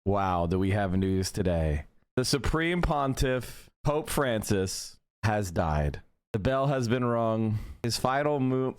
Wow, do we have news today? The Supreme Pontiff, Pope Francis, has died. The bell has been rung. His final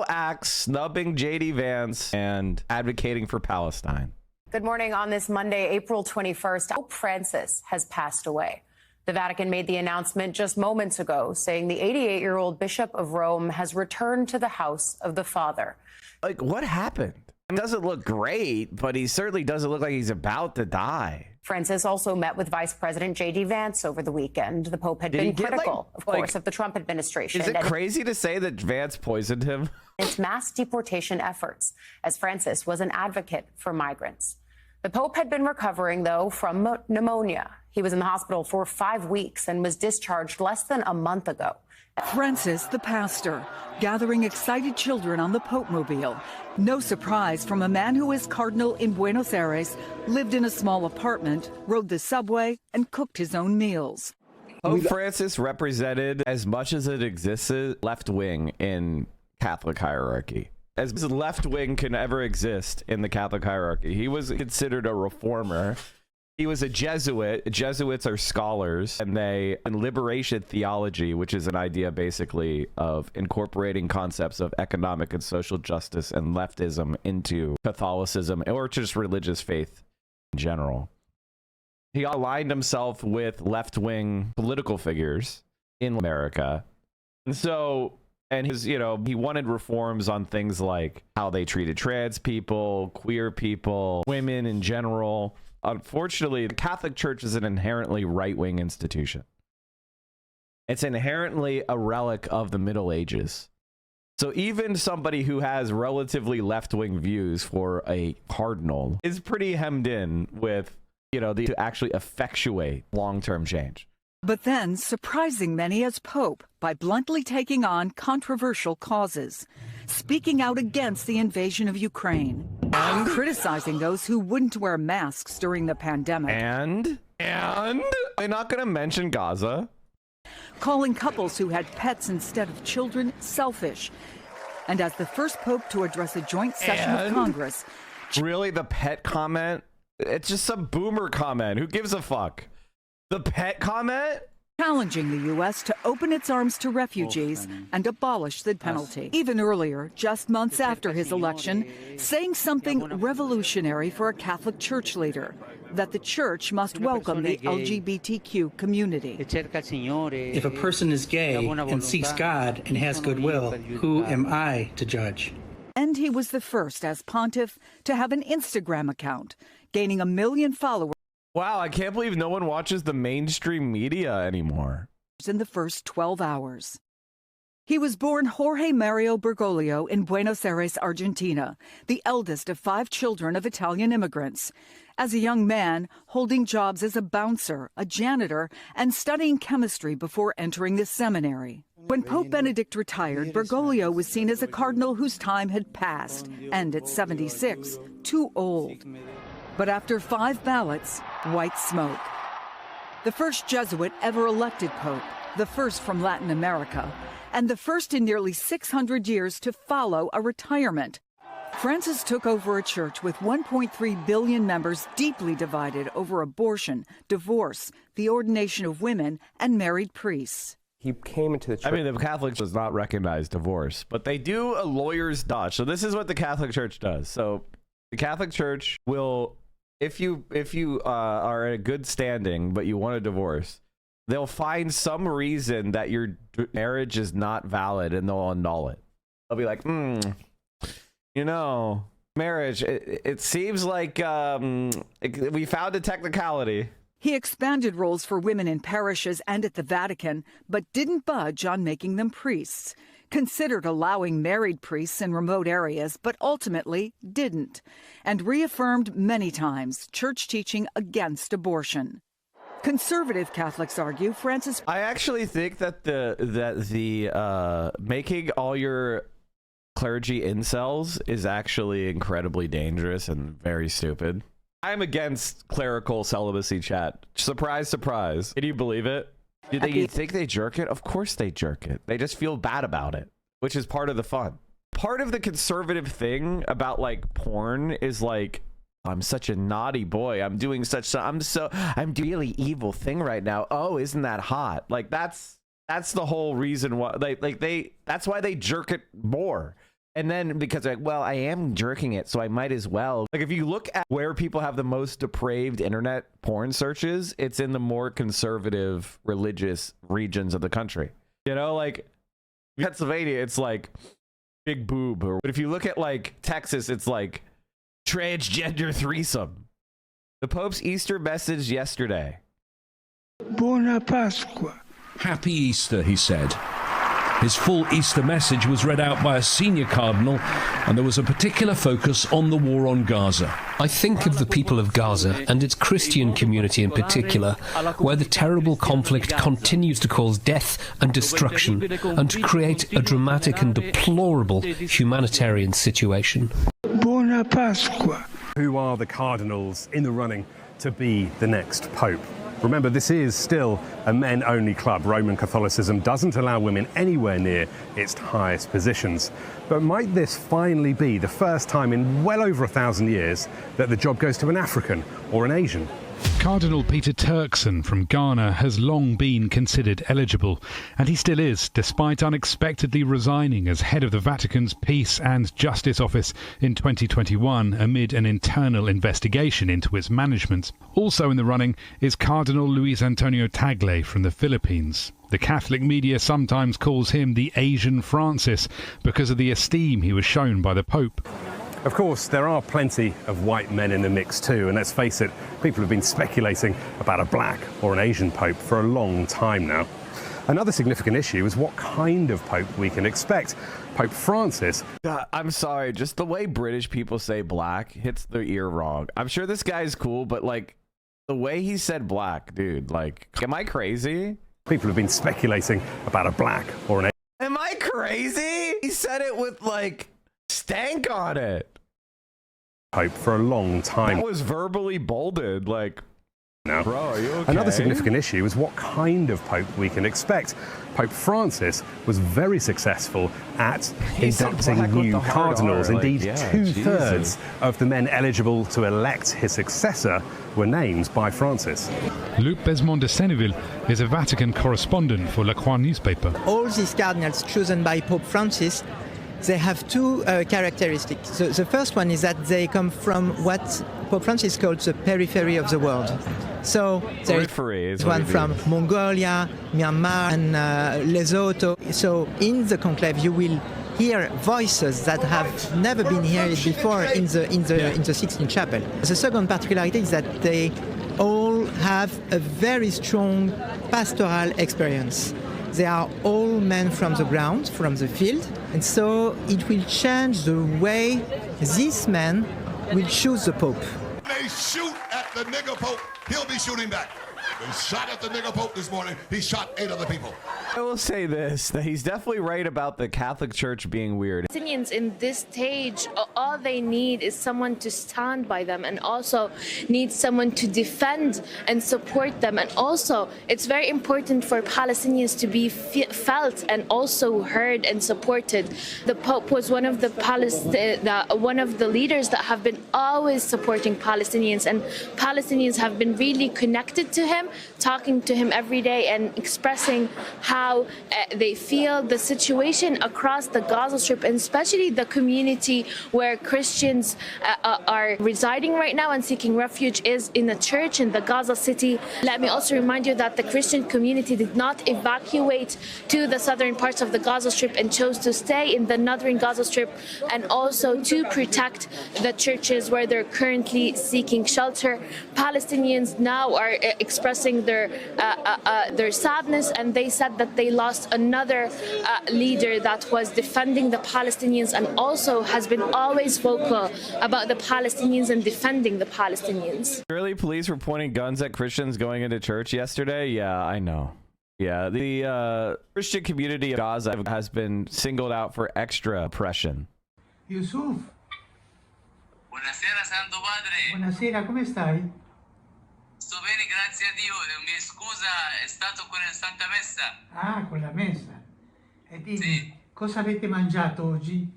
act, snubbing JD Vance and advocating for Palestine. Good morning. On this Monday, April 21st, Pope Francis has passed away. The Vatican made the announcement just moments ago, saying the 88-year-old Bishop of Rome has returned to the house of the Father. Like, what happened? It doesn't look great, but he certainly doesn't look like he's about to die. Francis also met with Vice President JD Vance over the weekend. The Pope had been critical, of course, of the Trump administration. Is it crazy to say that Vance poisoned him? Its mass deportation efforts, as Francis was an advocate for migrants. The Pope had been recovering, though, from pneumonia. He was in the hospital for 5 weeks and was discharged less than a month ago. Francis, the pastor, gathering excited children on the Pope-mobile. No surprise from a man who is cardinal in Buenos Aires, lived in a small apartment, rode the subway, and cooked his own meals. Pope Francis represented, as much as it existed, left wing in Catholic hierarchy. As left wing can ever exist in the Catholic hierarchy. He was considered a reformer. He was a Jesuit. Jesuits are scholars, and they in liberation theology, which is an idea basically of incorporating concepts of economic and social justice and leftism into Catholicism or just religious faith in general. He aligned himself with left-wing political figures in America. And his, he wanted reforms on things like how they treated trans people, queer people, women in general. Unfortunately, the Catholic Church is an inherently right-wing institution. It's inherently a relic of the Middle Ages. So even somebody who has relatively left-wing views for a cardinal is pretty hemmed in with, to actually effectuate long-term change. But then surprising many as Pope by bluntly taking on controversial causes, speaking out against the invasion of Ukraine, and criticizing those who wouldn't wear masks during the pandemic. And they're not going to mention Gaza. Calling couples who had pets instead of children selfish. And as the first Pope to address a joint session of Congress. Really, the pet comment? It's just some boomer comment. Who gives a fuck? The pet comment? Challenging the U.S. to open its arms to refugees and abolish the penalty. Even earlier, just months after his election, saying something revolutionary for a Catholic Church leader, that the Church must welcome the LGBTQ community. If a person is gay and seeks God and has goodwill, who am I to judge? And he was the first, as pontiff, to have an Instagram account, gaining 1 million followers. Wow, I can't believe no one watches the mainstream media anymore. In the first 12 hours. He was born Jorge Mario Bergoglio in Buenos Aires, Argentina, the eldest of 5 children of Italian immigrants. As a young man, holding jobs as a bouncer, a janitor, and studying chemistry before entering the seminary. When Pope Benedict retired, Bergoglio was seen as a cardinal whose time had passed, and at 76, too old. But after 5 ballots, white smoke. The first Jesuit ever elected Pope, the first from Latin America, and the first in nearly 600 years to follow a retirement. Francis took over a church with 1.3 billion members deeply divided over abortion, divorce, the ordination of women, and married priests. He came into the church. I mean, the Catholic does not recognize divorce, but they do a lawyer's dodge. So this is what the Catholic Church does. So the Catholic Church will, if you are in a good standing, but you want a divorce, they'll find some reason that your marriage is not valid and they'll annul it. They'll be like, marriage, it seems like we found a technicality. He expanded roles for women in parishes and at the Vatican, but didn't budge on making them priests. Considered allowing married priests in remote areas, but ultimately didn't, and reaffirmed many times church teaching against abortion. Conservative Catholics argue Francis. I actually think that the making all your clergy incels is actually incredibly dangerous and very stupid. I'm against clerical celibacy, chat. Surprise, surprise. Can you believe it? Do you think they jerk it? Of course they jerk it. They just feel bad about it, which is part of the fun. Part of the conservative thing about like porn is like I'm such a naughty boy. I'm doing I'm doing a really evil thing right now. Oh, isn't that hot? Like that's the whole reason why that's why they jerk it more. And then because like, well, I am jerking it, so I might as well. Like if you look at where people have the most depraved internet porn searches, it's in the more conservative religious regions of the country. You know, like Pennsylvania, it's like big boob. But if you look at like Texas, it's like transgender threesome. The Pope's Easter message yesterday. Buona Pasqua. Happy Easter, he said. His full Easter message was read out by a senior cardinal, and there was a particular focus on the war on Gaza. I think of the people of Gaza and its Christian community in particular, where the terrible conflict continues to cause death and destruction and to create a dramatic and deplorable humanitarian situation. Buona Pasqua. Who are the cardinals in the running to be the next pope? Remember, this is still a men-only club. Roman Catholicism doesn't allow women anywhere near its highest positions. But might this finally be the first time in well over 1,000 years that the job goes to an African or an Asian? Cardinal Peter Turkson from Ghana has long been considered eligible, and he still is, despite unexpectedly resigning as head of the Vatican's Peace and Justice Office in 2021 amid an internal investigation into its management. Also in the running is Cardinal Luis Antonio Tagle from the Philippines. The Catholic media sometimes calls him the Asian Francis because of the esteem he was shown by the Pope. Of course, there are plenty of white men in the mix too, and let's face it, people have been speculating about a black or an Asian pope for a long time now. Another significant issue is what kind of pope we can expect. Pope Francis... I'm sorry, just the way British people say black hits their ear wrong. I'm sure this guy's cool, but like, the way he said black, dude, like, am I crazy? People have been speculating about a black or an... Am I crazy? He said it with like stank on it. Pope for a long time. That was verbally bolded, like, now. Bro, are you okay? Another significant issue is what kind of pope we can expect. Pope Francis was very successful at inducting new cardinals. Indeed, two-thirds of the men eligible to elect his successor were named by Francis. Luc Besmond de Senneville is a Vatican correspondent for La Croix newspaper. All these cardinals chosen by Pope Francis, they have two characteristics. The first one is that they come from what Pope Francis calls the periphery of the world. So there is one from Mongolia, Myanmar, and Lesotho. So in the conclave, you will hear voices that have never been heard before in the Sixtine Chapel. The second particularity is that they all have a very strong pastoral experience. They are all men from the ground, from the field, and so it will change the way these men will choose the Pope. They shoot at the nigger Pope, he'll be shooting back. They shot at the nigger Pope this morning, he shot 8 other people. I will say this, that he's definitely right about the Catholic Church being weird. Palestinians in this stage, all they need is someone to stand by them and also need someone to defend and support them. And also, it's very important for Palestinians to be felt and also heard and supported. The Pope was one of the leaders that have been always supporting Palestinians, and Palestinians have been really connected to him, talking to him every day and expressing how they feel the situation across the Gaza Strip, and especially the community where Christians are residing right now and seeking refuge is in a church in the Gaza city. Let me also remind you that the Christian community did not evacuate to the southern parts of the Gaza Strip and chose to stay in the northern Gaza Strip, and also to protect the churches where they're currently seeking shelter. Palestinians now are expressing their sadness, and they said that they lost another leader that was defending the Palestinians and also has been always vocal about the Palestinians and defending the Palestinians. Israeli police were pointing guns at Christians going into church yesterday. Yeah, I know. Yeah, the Christian community of Gaza has been singled out for extra oppression. Yusuf. Buonasera, Santo Padre. Buonasera, come stai? Sto bene, grazie a Dio. Mi scusa, è stato con la Santa Messa. Ah, con la messa. E dimmi, sì, cosa avete mangiato oggi? Il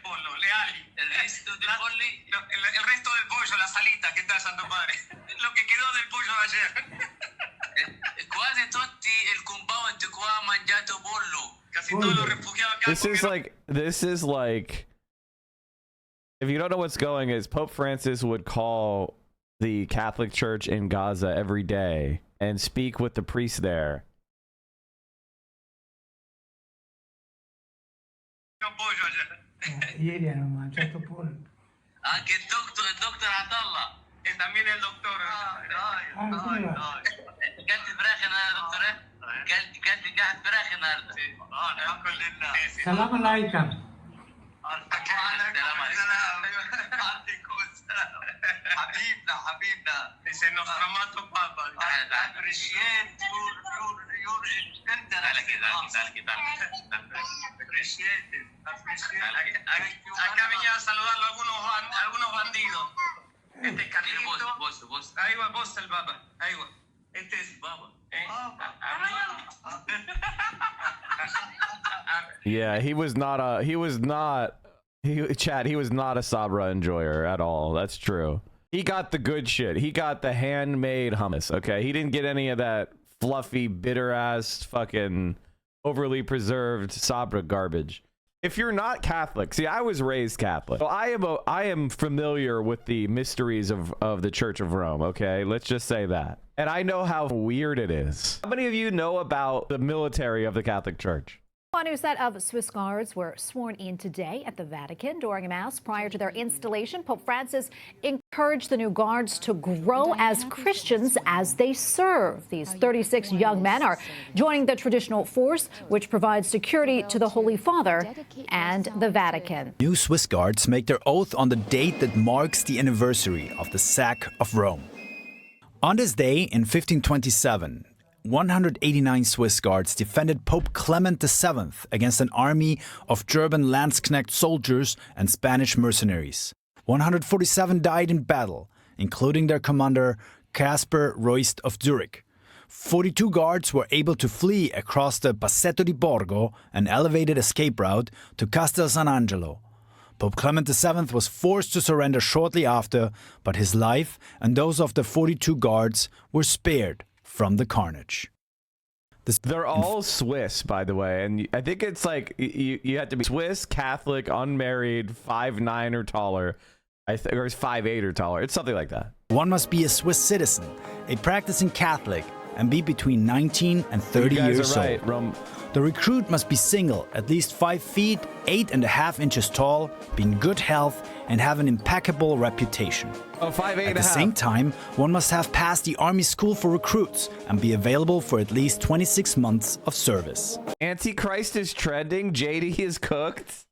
pollo, le ali. resto del polli. El resto del pollo, la salita che sta asando padre. Lo che quedò del pollo de ayer. Quasi tutti il compound qua ha mangiato pollo. Casi todos los refugiados acá. This is like, if you don't know what's going is Pope Francis would call the Catholic Church in Gaza every day and speak with the priest there. Pollo ayer. Ieri hanno mangiato pollo. Anche il doctor Atallah. E también el doctor. come va? كلت فراخ النهارده يا دكتور؟ كلت قاعد فراخ النهارده. الحمد لله. Salam alaikum. حبيبنا. Dice nostro amato Papa. Appreciate your Appreciate it. Acá venía a saludarlo algunos bandidos. Este es Carlito. Vos. Ahí va, vos el Baba. Ahí va. Este es Baba. Yeah, he was not a Sabra enjoyer at all. That's true. He got the good shit. He got the handmade hummus, okay? He didn't get any of that fluffy, bitter-ass, fucking overly preserved Sabra garbage. If you're not Catholic, see, I was raised Catholic. So I am familiar with the mysteries of the Church of Rome, okay? Let's just say that. And I know how weird it is. How many of you know about the military of the Catholic Church? A new set of Swiss guards were sworn in today at the Vatican during a mass prior to their installation. Pope Francis encouraged the new guards to grow as Christians as they serve. These 36 young men are joining the traditional force, which provides security to the Holy Father and the Vatican. New Swiss guards make their oath on the date that marks the anniversary of the sack of Rome. On this day in 1527, 189 Swiss guards defended Pope Clement VII against an army of German Landsknecht soldiers and Spanish mercenaries. 147 died in battle, including their commander Caspar Royst of Zurich. 42 guards were able to flee across the Passetto di Borgo, an elevated escape route, to Castel San Angelo. Pope Clement VII was forced to surrender shortly after, but his life and those of the 42 guards were spared from the carnage. They're all Swiss, by the way, and I think it's like you have to be Swiss, Catholic, unmarried, 5'9" or taller, or 5'8" or taller. It's something like that. One must be a Swiss citizen, a practicing Catholic, and be between 19 and 30 years old. The recruit must be single, at least 5 feet, 8.5 inches tall, be in good health, and have an impeccable reputation. Oh, 5'8". At the same time, one must have passed the Army School for Recruits and be available for at least 26 months of service. Antichrist is trending. JD is cooked.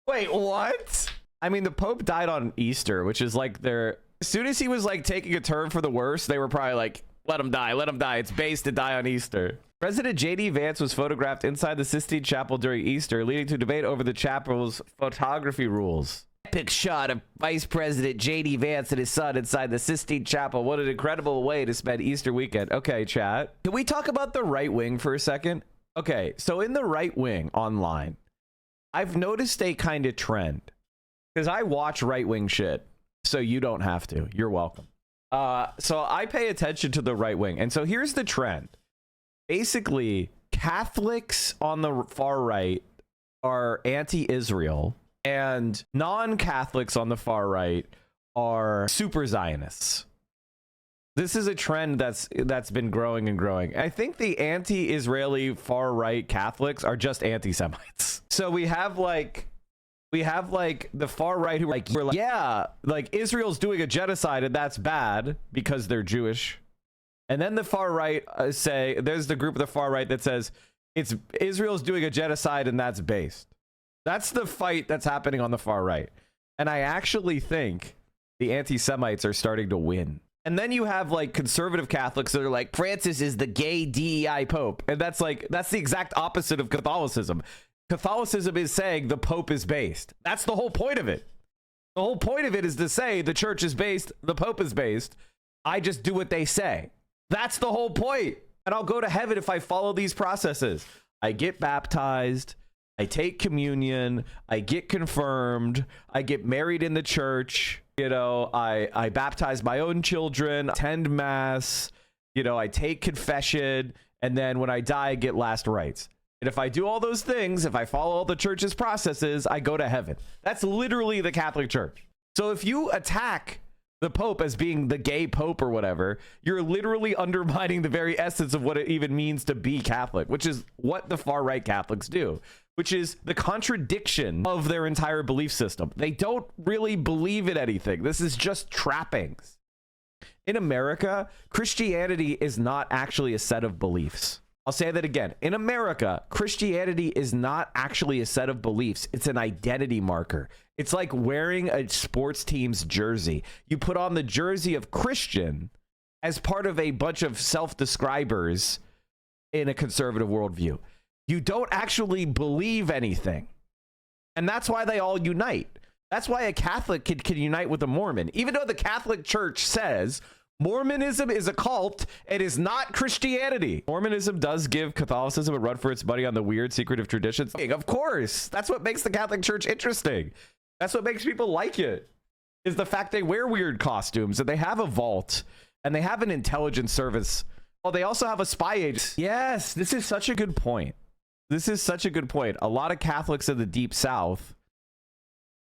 Wait, what? I mean, the Pope died on Easter, which is like their... As soon as he was like taking a turn for the worse, they were probably like, let him die, let him die. It's based to die on Easter. President JD Vance was photographed inside the Sistine Chapel during Easter, leading to debate over the chapel's photography rules. Epic shot of Vice President JD Vance and his son inside the Sistine Chapel. What an incredible way to spend Easter weekend. Okay, chat. Can we talk about the right wing for a second? Okay, so in the right wing online, I've noticed a kind of trend. Because I watch right wing shit, so you don't have to. You're welcome. So I pay attention to the right wing. And so here's the trend. Basically, Catholics on the far right are anti-Israel, and non-Catholics on the far right are super Zionists. This is a trend that's been growing and growing. I think the anti-Israeli far right Catholics are just anti-Semites. So we have like the far right who are like, yeah, like Israel's doing a genocide and that's bad because they're Jewish. And then the far right say, there's the group of the far right that says it's Israel's doing a genocide and that's based. That's the fight that's happening on the far right. And I actually think the anti-Semites are starting to win. And then you have like conservative Catholics that are like, Francis is the gay DEI Pope. And that's the exact opposite of Catholicism. Catholicism is saying the Pope is based. That's the whole point of it. The whole point of it is to say the church is based, the Pope is based. I just do what they say. That's the whole point. And I'll go to heaven if I follow these processes. I get baptized. I take communion, I get confirmed, I get married in the church, you know, I baptize my own children, attend mass, you know, I take confession, and then when I die, I get last rites. And if I do all those things, if I follow all the church's processes, I go to heaven. That's literally the Catholic Church. So if you attack the Pope as being the gay Pope or whatever, you're literally undermining the very essence of what it even means to be Catholic, which is what the far right Catholics do, which is the contradiction of their entire belief system. They don't really believe in anything. This is just trappings. In America, Christianity is not actually a set of beliefs. I'll say that again. In America, Christianity is not actually a set of beliefs. It's an identity marker. It's like wearing a sports team's jersey. You put on the jersey of Christian as part of a bunch of self-describers in a conservative worldview. You don't actually believe anything. And that's why they all unite. That's why a Catholic can unite with a Mormon. Even though the Catholic Church says Mormonism is a cult, it is not Christianity. Mormonism does give Catholicism a run for its money on the weird secretive traditions. Of course, that's what makes the Catholic Church interesting. That's what makes people like it, is the fact they wear weird costumes and they have a vault and they have an intelligence service. Oh, they also have a spy agency. Yes, this is such a good point. This is such a good point. A lot of Catholics in the Deep South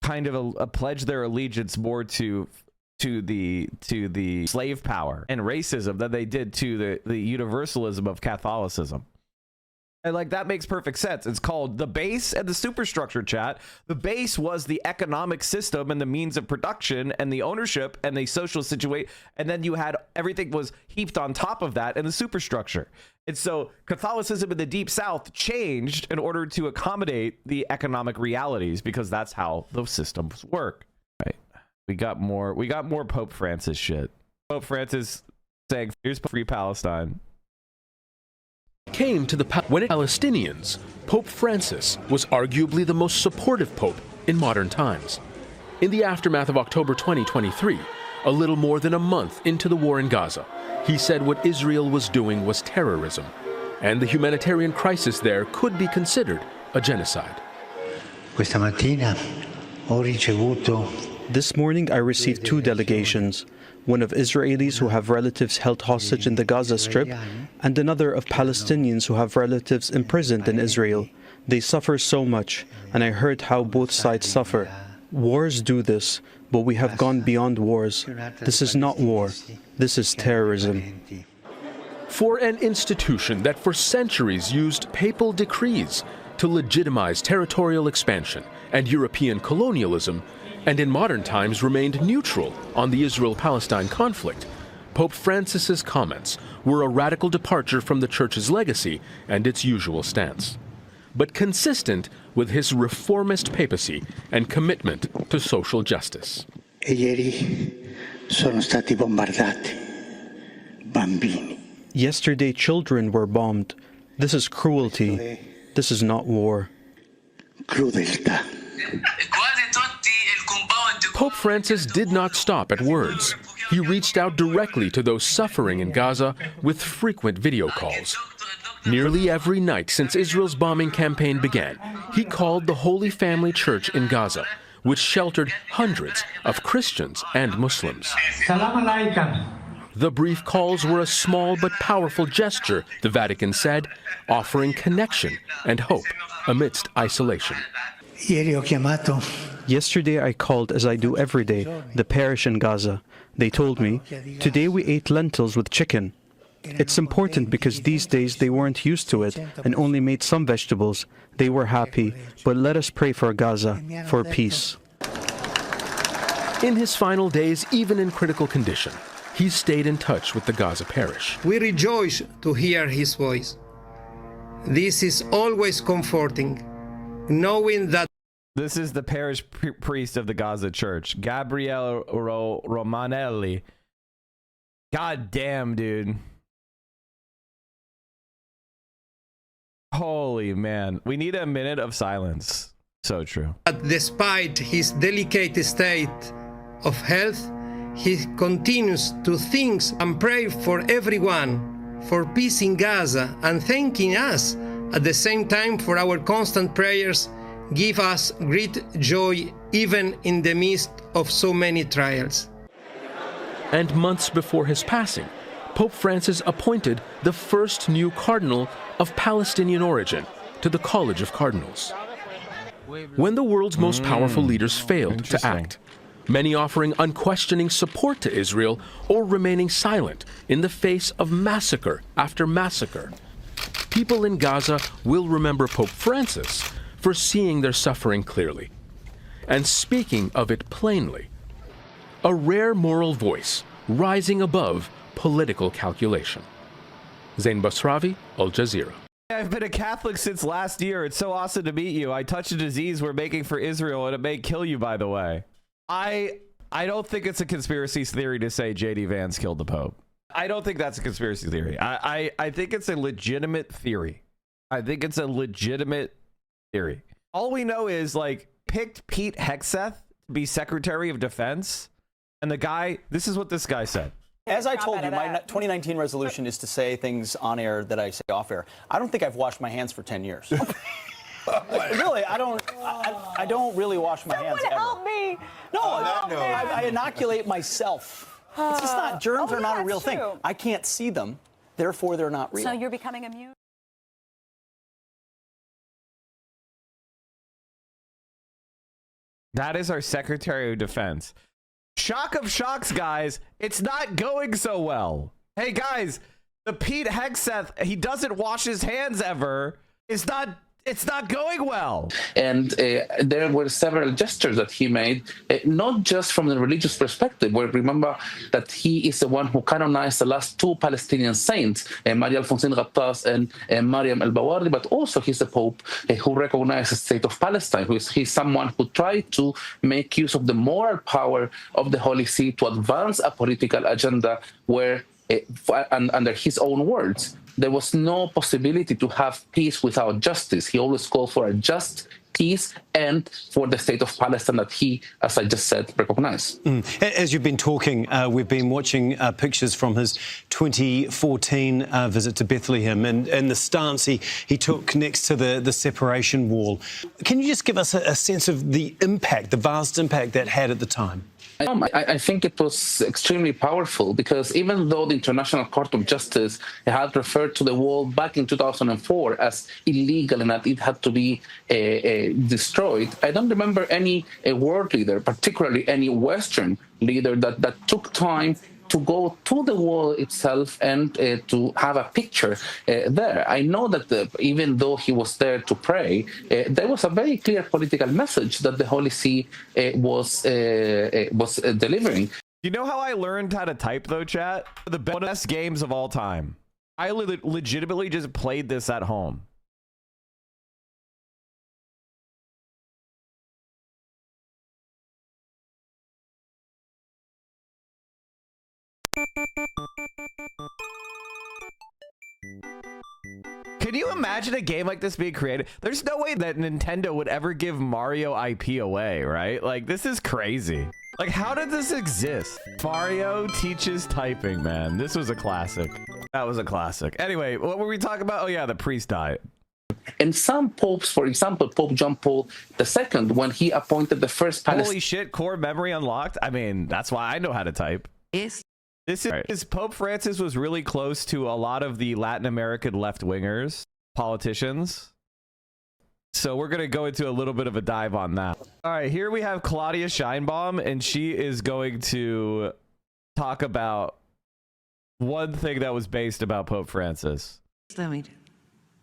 kind of pledge their allegiance more to the slave power and racism than they did to the universalism of Catholicism. And like, that makes perfect sense. It's called the base and the superstructure, chat. The base was the economic system and the means of production and the ownership and the social situation. And then you had everything was heaped on top of that and the superstructure. And so Catholicism in the Deep South changed in order to accommodate the economic realities, because that's how those systems work. Right. We got more Pope Francis shit. Pope Francis saying, here's free Palestine. Came to the Palestinians, Pope Francis was arguably the most supportive pope in modern times. In the aftermath of October 2023, a little more than a month into the war in Gaza, he said what Israel was doing was terrorism, and the humanitarian crisis there could be considered a genocide. This morning I received two delegations, one of Israelis who have relatives held hostage in the Gaza Strip, and another of Palestinians who have relatives imprisoned in Israel. They suffer so much, and I heard how both sides suffer. Wars do this, but we have gone beyond wars. This is not war. This is terrorism. For an institution that for centuries used papal decrees to legitimize territorial expansion and European colonialism, and in modern times remained neutral on the Israel-Palestine conflict, Pope Francis's comments were a radical departure from the Church's legacy and its usual stance, but consistent with his reformist papacy and commitment to social justice. Yesterday, children were bombed. This is cruelty. This is not war. Pope Francis did not stop at words. He reached out directly to those suffering in Gaza with frequent video calls. Nearly every night since Israel's bombing campaign began, he called the Holy Family Church in Gaza, which sheltered hundreds of Christians and Muslims. Salam alaikum. The brief calls were a small but powerful gesture, the Vatican said, offering connection and hope amidst isolation. Yesterday I called, as I do every day, the parish in Gaza. They told me, today we ate lentils with chicken. It's important because these days they weren't used to it and only made some vegetables. They were happy, but let us pray for Gaza, for peace. In his final days, even in critical condition, he stayed in touch with the Gaza parish. We rejoice to hear his voice. This is always comforting, knowing that. This is the parish priest of the Gaza Church, Gabriele Romanelli. God damn, dude. Holy man. We need a minute of silence. So true. Despite his delicate state of health, he continues to think and pray for everyone, for peace in Gaza, and thanking us At the same time, for our constant prayers give us great joy even in the midst of so many trials. And months before his passing, Pope Francis appointed the first new cardinal of Palestinian origin to the College of Cardinals. When the world's most powerful leaders failed to act, many offering unquestioning support to Israel or remaining silent in the face of massacre after massacre, people in Gaza will remember Pope Francis for seeing their suffering clearly and speaking of it plainly. A rare moral voice rising above political calculation. Zain Basravi, Al Jazeera. I've been a Catholic since last year. It's so awesome to meet you. I touched a disease we're making for Israel, and it may kill you, by the way. I don't think it's a conspiracy theory to say JD Vance killed the Pope. I don't think that's a conspiracy theory. I think it's a legitimate theory. I think it's a legitimate theory. All we know is, like, picked Pete Hegseth to be Secretary of Defense, and the guy, this is what this guy said. As I told you, my 2019 resolution is to say things on air that I say off air. I don't think I've washed my hands for 10 years. Really, I don't really wash my hands ever. Help me. No, I inoculate myself. It's just not, germs are not a real thing. I can't see them, therefore they're not real. So you're becoming immune? That is our Secretary of Defense. Shock of shocks, guys. It's not going so well. Hey, guys, the Pete Hegseth, he doesn't wash his hands ever. It's not going well. And there were several gestures that he made, not just from the religious perspective, where remember that he is the one who canonized the last two Palestinian saints, Maria Alfonsine Ghattas and Mariam El-Bawardi, but also he's the Pope who recognized the state of Palestine. He's someone who tried to make use of the moral power of the Holy See to advance a political agenda where, under his own words, there was no possibility to have peace without justice. He always called for a just peace and for the state of Palestine that he, as I just said, recognized. As you've been talking, we've been watching pictures from his 2014 visit to Bethlehem and the stance he took next to the separation wall. Can you just give us a sense of the impact, the vast impact that had at the time? I think it was extremely powerful because even though the International Court of Justice had referred to the wall back in 2004 as illegal and that it had to be destroyed, I don't remember any world leader, particularly any Western leader, that took time to go to the wall itself and to have a picture there. I know that even though he was there to pray, there was a very clear political message that the Holy See was delivering. You know how I learned how to type, though, chat? The best games of all time. I legitimately just played this at home. Can you imagine a game like this being created? There's no way that Nintendo would ever give Mario IP away, right? Like, this is crazy. Like, how did this exist? Mario teaches typing, man. This was a classic. That was a classic. Anyway, what were we talking about? Oh, yeah, the priest died. And some popes, for example, Pope John Paul II, when he appointed the first Holy shit, core memory unlocked? I mean, that's why I know how to type. This is Pope Francis was really close to a lot of the Latin American left-wingers, politicians. So we're going to go into a little bit of a dive on that. All right, here we have Claudia Sheinbaum, and she is going to talk about one thing that was based about Pope Francis.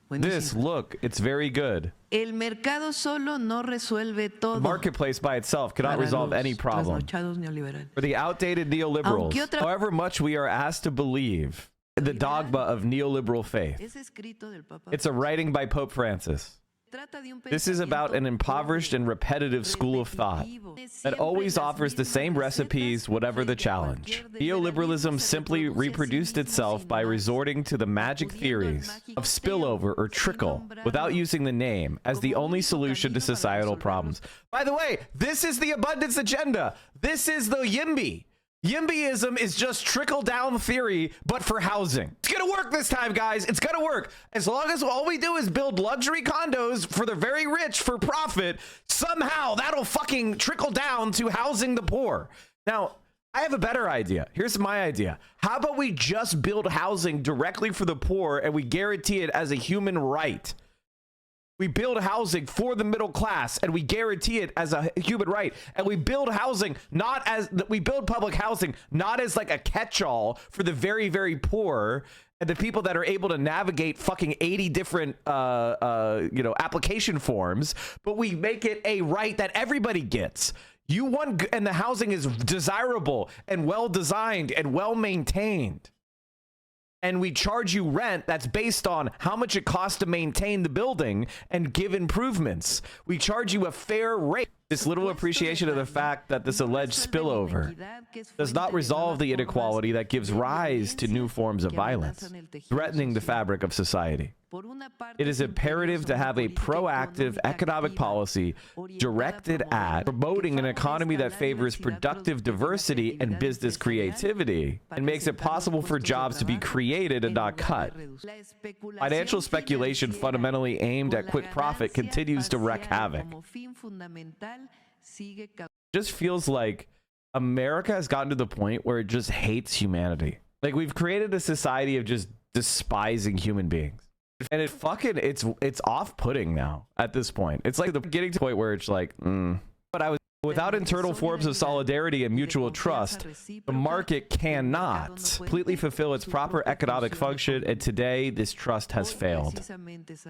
This, look, it's very good. El mercado solo no resuelve todo. The marketplace by itself cannot resolve any problem. For the outdated neoliberals, however much we are asked to believe in the dogma of neoliberal faith, it's a writing by Pope Francis. This is about an impoverished and repetitive school of thought that always offers the same recipes, whatever the challenge. Neoliberalism simply reproduced itself by resorting to the magic theories of spillover or trickle without using the name as the only solution to societal problems. By the way, this is the abundance agenda. This is the YIMBY. YIMBYism is just trickle-down theory, but for housing. It's gonna work this time, guys. It's gonna work. As long as all we do is build luxury condos for the very rich for profit, somehow that'll fucking trickle down to housing the poor. Now, I have a better idea. Here's my idea. How about we just build housing directly for the poor and we guarantee it as a human right? We build housing for the middle class and we guarantee it as a human right. And we build housing we build public housing not as like a catch-all for the very, very poor and the people that are able to navigate fucking 80 different application forms, but we make it a right that everybody gets. And the housing is desirable and well designed and well maintained. And we charge you rent that's based on how much it costs to maintain the building and give improvements. We charge you a fair rate. This little appreciation of the fact that this alleged spillover does not resolve the inequality that gives rise to new forms of violence, threatening the fabric of society. It is imperative to have a proactive economic policy directed at promoting an economy that favors productive diversity and business creativity and makes it possible for jobs to be created and not cut. Financial speculation fundamentally aimed at quick profit continues to wreak havoc. It just feels like America has gotten to the point where it just hates humanity. Like, we've created a society of just despising human beings. And it's off-putting now at this point. It's like getting to the point where it's like, But without internal forms of solidarity and mutual trust, the market cannot completely fulfill its proper economic function, and today this trust has failed.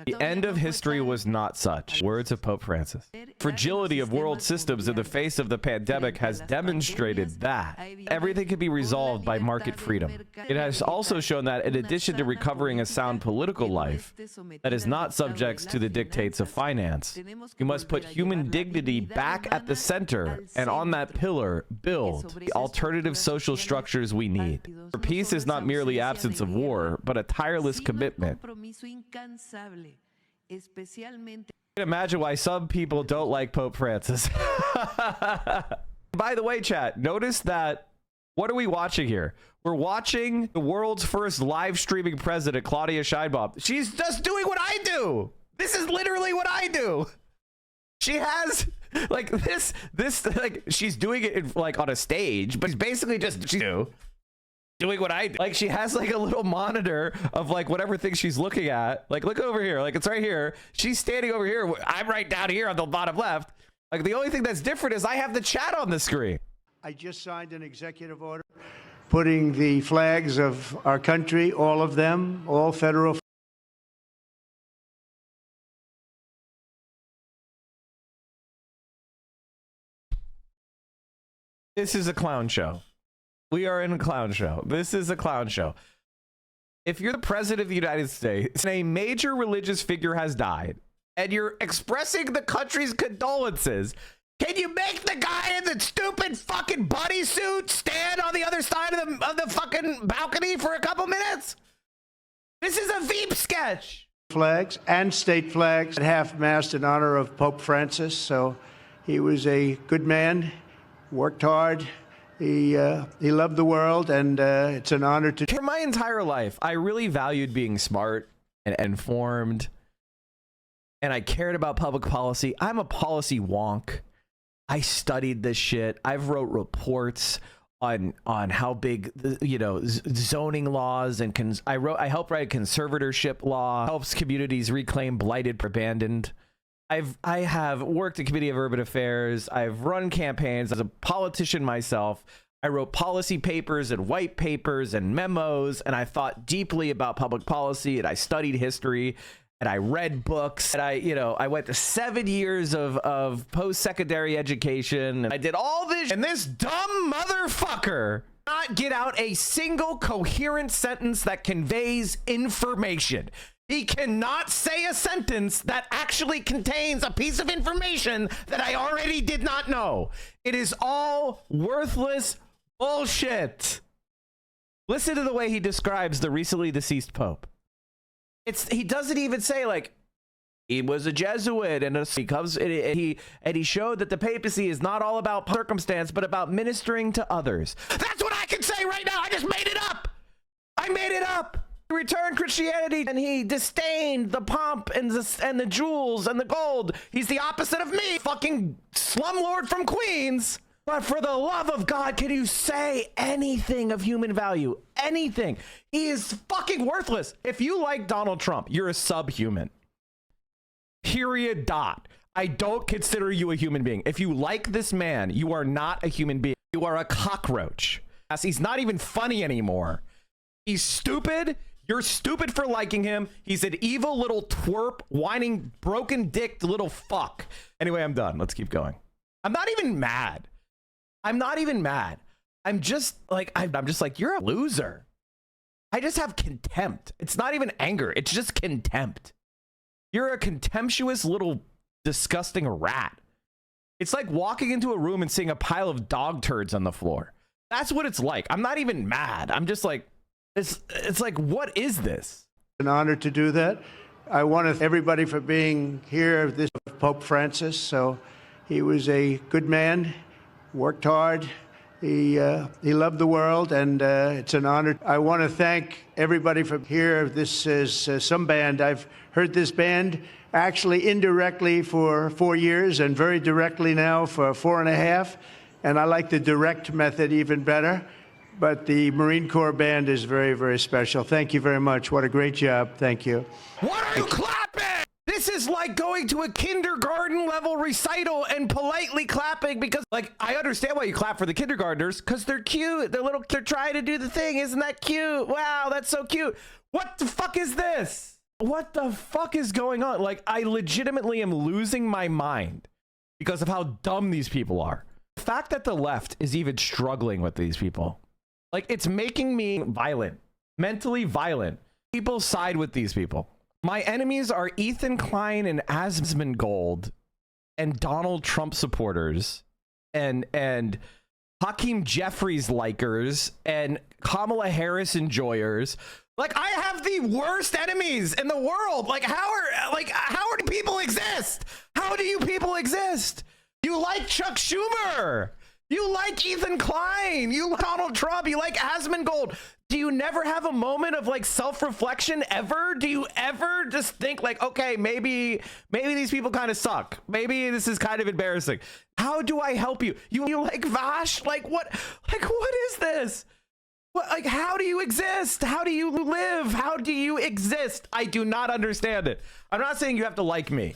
The end of history was not such. Words of Pope Francis. Fragility of world systems in the face of the pandemic has demonstrated that everything can be resolved by market freedom. It has also shown that in addition to recovering a sound political life that is not subject to the dictates of finance, we must put human dignity back at the center, and on that pillar build the alternative social structures we need. For peace is not merely absence of war, but a tireless commitment. I can imagine why some people don't like Pope Francis. By the way, chat, notice that, what are we watching here? We're watching the world's first live streaming president, Claudia Sheinbaum. She's just doing what I do. This is literally what I do. She has like this like, she's doing it in, like, on a stage, but she's basically just doing what I do. Like, she has like a little monitor of like whatever thing she's looking at. Like, look over here, like it's right here. She's standing over here. I'm right down here on the bottom left. Like, the only thing that's different is I have the chat on the screen. I just signed an executive order putting the flags of our country, all of them, all federal. This is a clown show. We are in a clown show. This is a clown show. If you're the president of the United States and a major religious figure has died and you're expressing the country's condolences, can you make the guy in the stupid fucking bodysuit stand on the other side of the fucking balcony for a couple minutes? This is a Veep sketch. Flags and state flags at half-mast in honor of Pope Francis. So he was a good man, worked hard. He loved the world, and it's an honor to. For my entire life, I really valued being smart and informed, and I cared about public policy. I'm a policy wonk. I studied this shit. I've wrote reports on how big zoning laws and I helped write a conservatorship law, helps communities reclaim blighted, abandoned. I have worked at Committee of Urban Affairs. I've run campaigns as a politician myself. I wrote policy papers and white papers and memos, and I thought deeply about public policy, and I studied history, and I read books, and I went to 7 years of post-secondary education, and I did all this, and this dumb motherfucker not get out a single coherent sentence that conveys information. He cannot say a sentence that actually contains a piece of information that I already did not know. It is all worthless bullshit. Listen to the way he describes the recently deceased Pope. He doesn't even say, like, He was a Jesuit, and he showed that the papacy is not all about circumstance, but about ministering to others. That's what I can say right now. I just made it up. I made it up. He returned Christianity, and he disdained the pomp and the jewels and the gold. He's the opposite of me, fucking slumlord from Queens. But for the love of God, can you say anything of human value? Anything? He is fucking worthless. If you like Donald Trump, you're a subhuman. Period. Dot. I don't consider you a human being. If you like this man, you are not a human being. You are a cockroach. He's not even funny anymore. He's stupid. You're stupid for liking him. He's an evil little twerp, whining, broken-dicked little fuck. Anyway, I'm done. Let's keep going. I'm not even mad. I'm not even mad. I'm just like, you're a loser. I just have contempt. It's not even anger. It's just contempt. You're a contemptuous little disgusting rat. It's like walking into a room and seeing a pile of dog turds on the floor. That's what it's like. I'm not even mad. I'm just like, it's like, what is this? An honor to do that. I want to thank everybody for being here. This is Pope Francis. So he was a good man, worked hard. He loved the world, and it's an honor. I want to thank everybody for here. This is some band. I've heard this band actually indirectly for 4 years and very directly now for 4.5. And I like the direct method even better. But the Marine Corps band is very, very special. Thank you very much. What a great job. Thank you. What are you clapping? This is like going to a kindergarten level recital and politely clapping because, like, I understand why you clap for the kindergartners because they're cute. They're trying to do the thing. Isn't that cute? Wow, that's so cute. What the fuck is this? What the fuck is going on? Like, I legitimately am losing my mind because of how dumb these people are. The fact that the left is even struggling with these people, like, it's making me violent, mentally violent. People side with these people. My enemies are Ethan Klein and Asmongold and Donald Trump supporters and Hakeem Jeffries likers and Kamala Harris enjoyers. Like, I have the worst enemies in the world. Like, how do people exist? How do you people exist? You like Chuck Schumer. You like Ethan Klein. You like Donald Trump. You like Asmongold. Do you never have a moment of like self-reflection ever? Do you ever just think like, okay, maybe these people kind of suck. Maybe this is kind of embarrassing. How do I help you? You like Vash? Like what is this? What, like, how do you exist? How do you live? How do you exist? I do not understand it. I'm not saying you have to like me.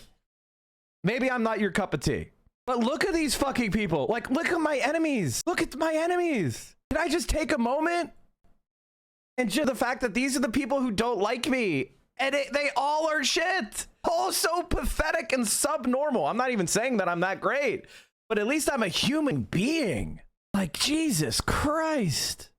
Maybe I'm not your cup of tea. But look at these fucking people. Like, look at my enemies. Look at my enemies. Can I just take a moment and just the fact that these are the people who don't like me and they all are shit. All so pathetic and subnormal. I'm not even saying that I'm that great, but at least I'm a human being. Like, Jesus Christ.